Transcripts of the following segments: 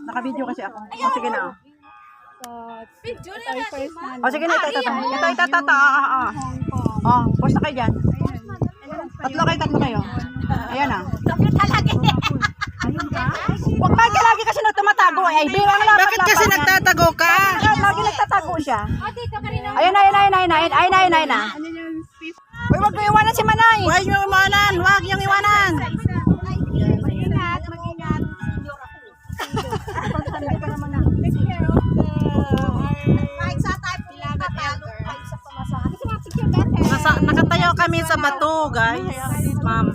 Naka-video kasi ako. O sige na. O sige na, ito. Post na kayo dyan. Tatlo kayo. Ayan na. Huwag lagi kasi nagtumatago. Ay, birang lang. Bakit kasi nagtatago ka? Lagi nagtatago siya. Ayan na. Uy, wag mo iwanan si Manay. Huwag niyong iwanan. Huwag niyong iwanan. Nakatayo kami sa bato, guys. Ma'am.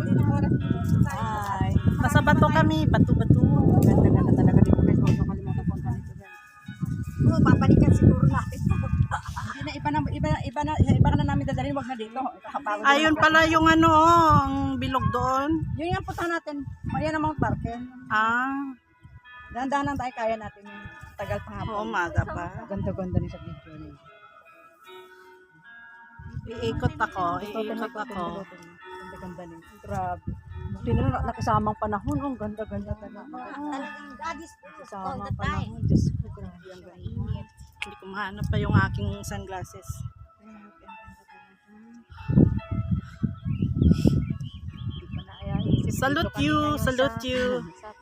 Nasa bato kami. Bato. Ganda talaga dito guys. Huwag makalimutan punta nito guys. Babalikan siguro natin. Iba na namin dadalhin. Huwag na dito. Ayun pala yung ano, ang bilog doon. Yun yung punta natin. Ayan ang Mount Barken. Dahan-dahan tayo, kaya natin yung tagal pa hapon. Umaga pa. Ganda-ganda ni sa video niya. Iikot ako. Ganda-ganda ni. Grabe. Buti na nakisamang panahon. Oh, ganda-ganda talaga. Kasamang panahon. Diyos ko, grabe ang ganda. Hindi ko mahanap pa yung aking sunglasses. Salute you.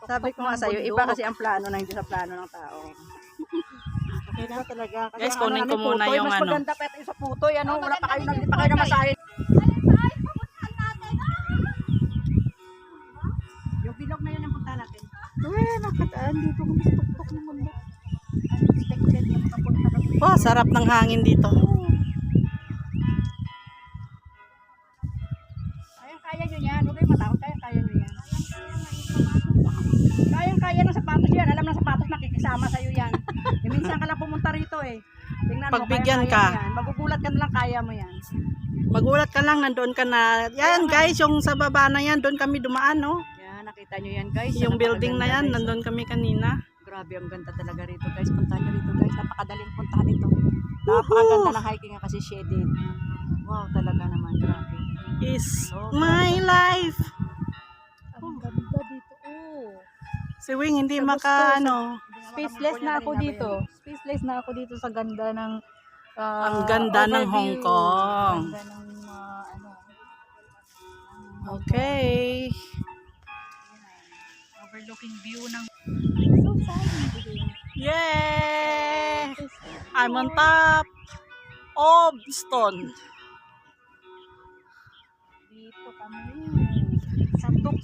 Sabi ko nga sa'yo, iba kasi ang plano na hindi sa plano ng tao. Iba talaga. Kasi guys, kunin ko muna putoy, yung mas ano. Mas maganda pa ito yung sa putoy. Ano? Wala pa kayo, hindi pa kayo namasahin. Yung bilog na yun ang punta natin. Nakataan dito. Kung mas tuktok ng mundo. Unexpected yung makapunta kami. Oh, sarap ng hangin dito. Kaya nyo yan. Huwag kayo matakot. Kaya nyo yan. Kaya ng sapatos yan. Alam ng sapatos nakikisama sa'yo yan. Minsan ka lang pumunta rito eh. Tingnan pagbigyan mo, ka. Yan. Magugulat ka na lang, kaya mo yan. Magulat ka lang, nandoon ka na. Yan guys, yung sa baba na yan, doon kami dumaan, no? Yan, nakita nyo yan guys. Yung building na yan, nandoon kami kanina. Grabe, ang ganda talaga rito guys. Puntahan nyo rito guys. Napakadaling puntahan rito. Napakaganda ng hiking nga kasi shaded. Wow, talaga naman. Grabe. Is my life. Ang ganda dito. Oh. Si Wing hindi maka ano. Spaceless na ako dito. Spaceless na ako dito sa ganda ng ang ganda ng Hong Kong. Ang ganda ng ano. Okay. Overlooking view ng Yay! I'm on top of stone. Dito kami. Santok.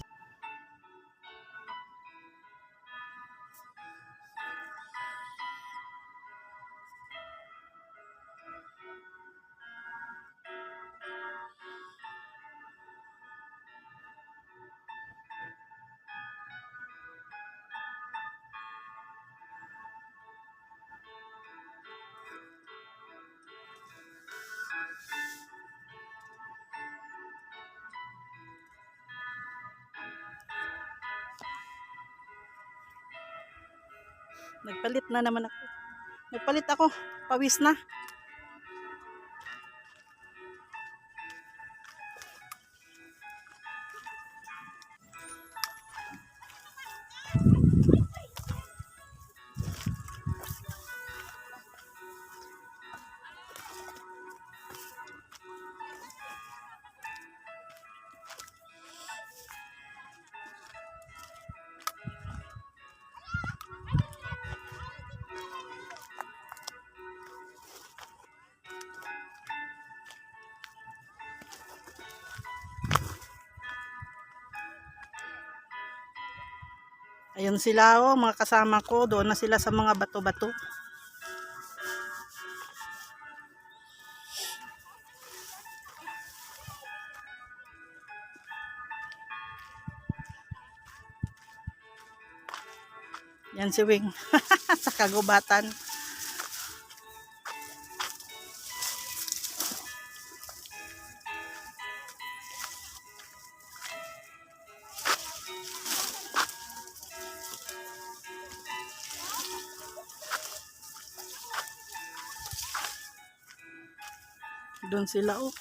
Nagpalit na naman ako. Nagpalit ako. Pawis na. Ayun sila, oh, mga kasama ko. Doon na sila sa mga bato-bato. Yan si Wing. Sa kagubatan. Doon sila oh.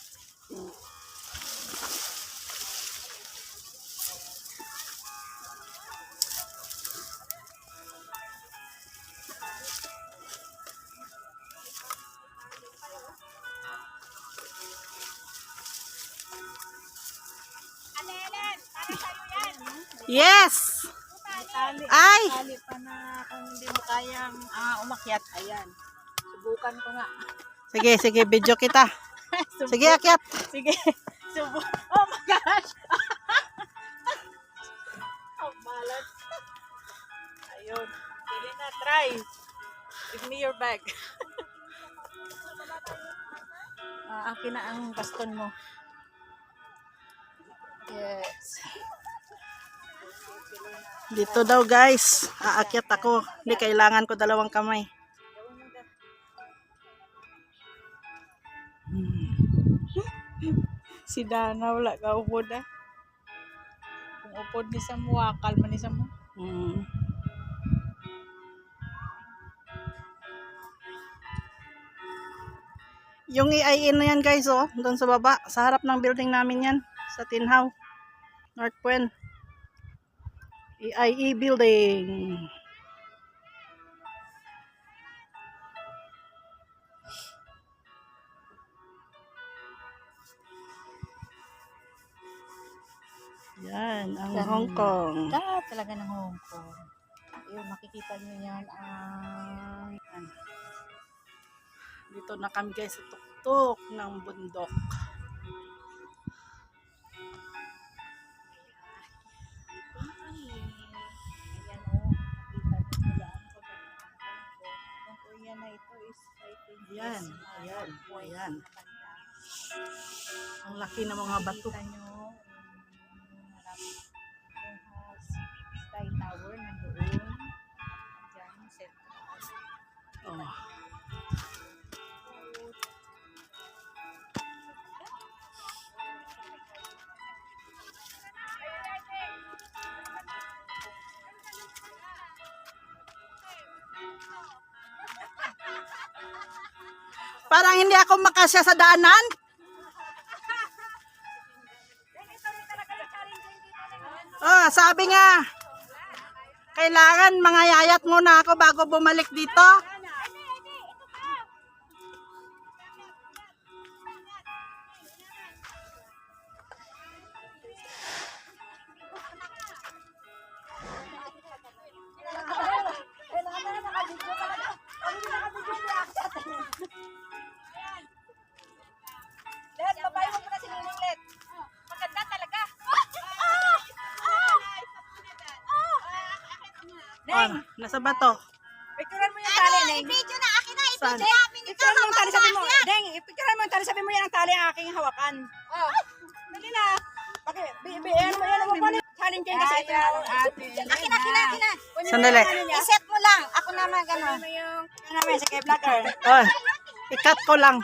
Yes! Ay! Tali pa na kung hindi mo kayang umakyat. Ayan. Subukan ko nga. Sige, sige, video kita. Sige, akyat. Sige. Oh my gosh! Oh, malat. Ayun. Sige na, try. Give me your bag. Akin na ang baston mo. Yes. Dito daw guys, aakyat ako. Hindi kailangan ko dalawang kamay. Si Dana wala ka upod ah. Kung upod ni sa mo, kalma ni sa mo. Yung EIN na yan guys oh, doon sa baba, sa harap ng building namin yan, sa Tinhaw, North Point. EIE building. Yan, ang Hong Kong. Talaga ng Hong Kong. Ayun, makikita niyo yan ang... Dito na kami guys sa tuktok ng bundok. Ayan o, makikita niyo sila ang pagkakang Ang kuya na ito is 5 Ayan, ayan, ayan. Ang laki ng mga bato. Makikita niyo yung Sky Tower nandoon. Diyan, central. Oh. Parang hindi ako makasya sa daanan. Oh, sabi nga, kailangan mangayayat muna ako bago bumalik dito. Oh, nasa bato. Picturean mo yung tali, Neng. Video na akin na, Saan? i-video namin ito. Picturean mo yung tali, sabi mo. Deng, picturean mo yung tali, sabi mo yan ang tali ang aking hawakan. Oh. Dali na. Yan mo pa rin. Challenge yan kasi ito yung ating. Akin na. Sandali. I-set mo lang. Ako naman gano'n. Ano naman, sige, vlogger. Oh, ikat ko lang.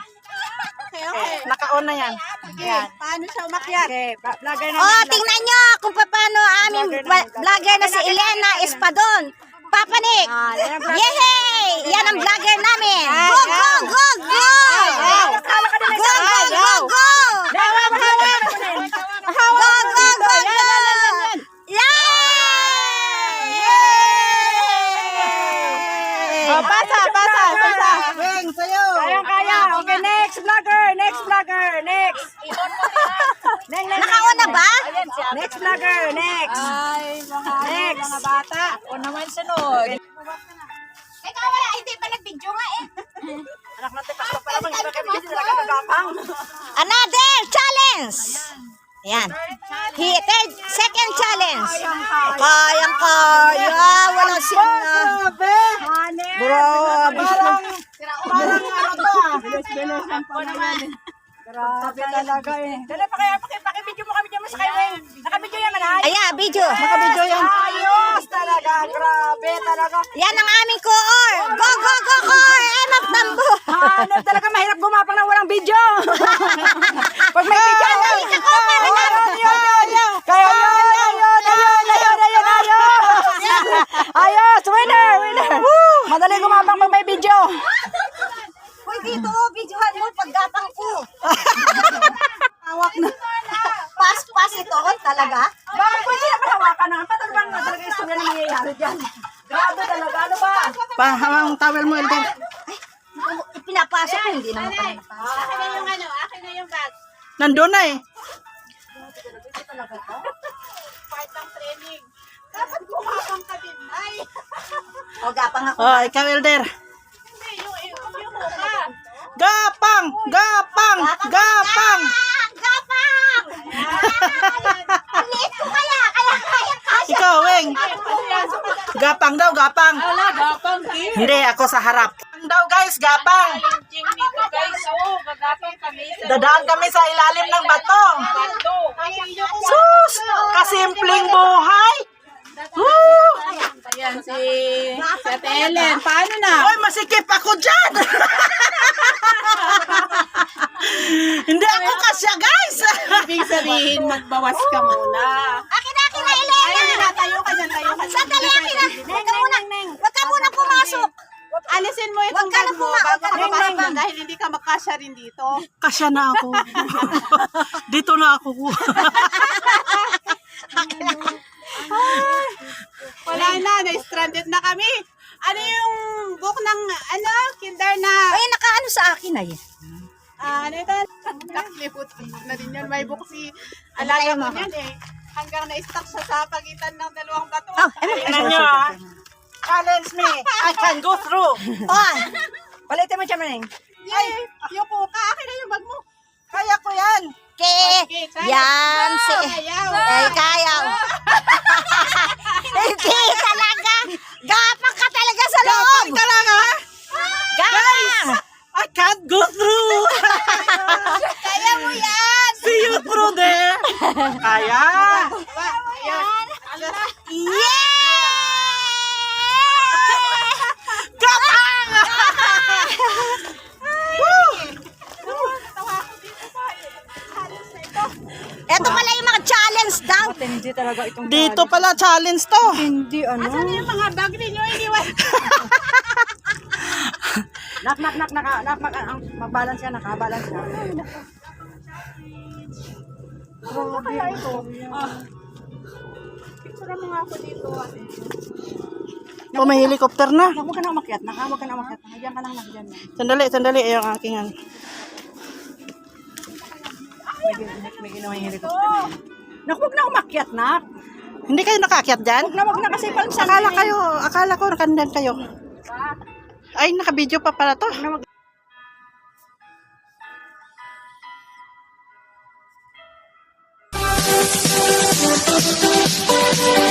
Okay. Naka-on na yan. Yan. Paano siya umakyat? Okay, vlogger na. Oh, tingnan nyo kung paano aming vlogger na si Elena Espadon. Papanik! Yehey! Yan ang vlogger namin! Go, go, go, go! Go, go, go, go! Go, go, go, go! Yay! Oh, pasa. Weng, sayo. Kaya. Okay, next vlogger. Next. Nakauna ba? Next vlogger, next. Mga bata. Ako naman sunod. Ikaw wala, hindi pa nag-video nga eh. Anak natin, pasok pa naman. Hindi kami kasi talaga nagapang. Another challenge! Yan. Second challenge. Kayang kaya. Wala siya na. Grabe. Parang ano to ah. Bilis lang po naman. Grabe talaga eh. Dali pa kaya, pakibidyo mo kami dyan mo sa kayo. Nakabidyo yan, manay. Ayan, video. Nakabidyo yan. Ayos talaga, grabe talaga. Yan ang aming koor. Go, go, go, koor. Emak dambo. Ano talaga mahirap gumapang ng walang video. Pag may video, Dali ka ko, para na. kaya ayos, winner. Madali gumapang pag may video. Uy, dito, videohan mo paggapang ko. Hawak na. Pas ito, talaga. Bakit pwede na hawakan na? Paano bang talaga istorya na nangyayari dyan? Grabe talaga, ano ba? Pahawang towel mo, Elden. Pinapasok ko, hindi naman pala napasok. Akin na yung bag. Nandun na eh. Part ng training. Dapat gumapang ka din, ay. O, gapang ako. Oh, ikaw, Elder. Hindi, yung mukha. Gapang! Gapang! Gapang! Gapang! Ulit ko kaya kasya. Ikaw, Weng. Gapang daw, gapang. Ala, gapang, Kim. Hindi, ako sa harap. Gapang daw, guys, gapang. Ching dito, guys. Oo, gagapang kami. Dadaan kami sa ilalim ng bato. Bato. Sus! Kasimpleng buhay. Woo! Ayan, si Ate Ellen. Paano na? Oy, masikip ako dyan. Hindi ako kasya, guys. Ibig sabihin, magbawas ka muna. Akin na, Elena. Tayo ka dyan, tayo ka dyan. Sandali, akin na. Huwag ka muna pumasok. Alisin mo itong Huwag ka na bag mo pumasok. bago ka mapasok dahil hindi ka makasya rin dito. Kasya na ako. Dito na ako. Wala na, na-stranded na kami. Ano yung book ng, kinder na, Ay, nakaano sa akin ay. ano ito? Nakalimutan na din yan. May book si alaga mo yan eh. Hanggang na-stuck siya sa pagitan ng dalawang bato. Oh, Tingnan nyo, ah. Challenge me. I can go through. Oh, Palitin mo siya, Maneng. Ay, yung kuka, akin na yung bag mo. Kaya ko yan. yan si... Ayaw. Ay, kaya. Hindi talaga. Gapang ka talaga sa loob. Talaga? Gapang. I can't go through. Kaya mo yan. See you through there. Kaya. Ayan. Yeah! Gapang! Ito pala yung mga challenge daw. Hindi talaga itong Dito pala challenge to. Hindi, ano? Asan yung mga bag ninyo iniwan? Mag-balance ka, nakabalance ka. Kaya ito. Picture mo nga ako dito. Oh, may helicopter na. Huwag ka na umakyat. Huwag ka na umakyat. Diyan ka lang na. Diyan. Sandali. Ayun ang aking ano. May ginawa yung helicopter. Naku, huwag na umakyat, nak. Hindi kayo nakaakyat dyan? Huwag na kasi palang Akala ko nakandan kayo. Ay, naka-video pa pala to. Thank you.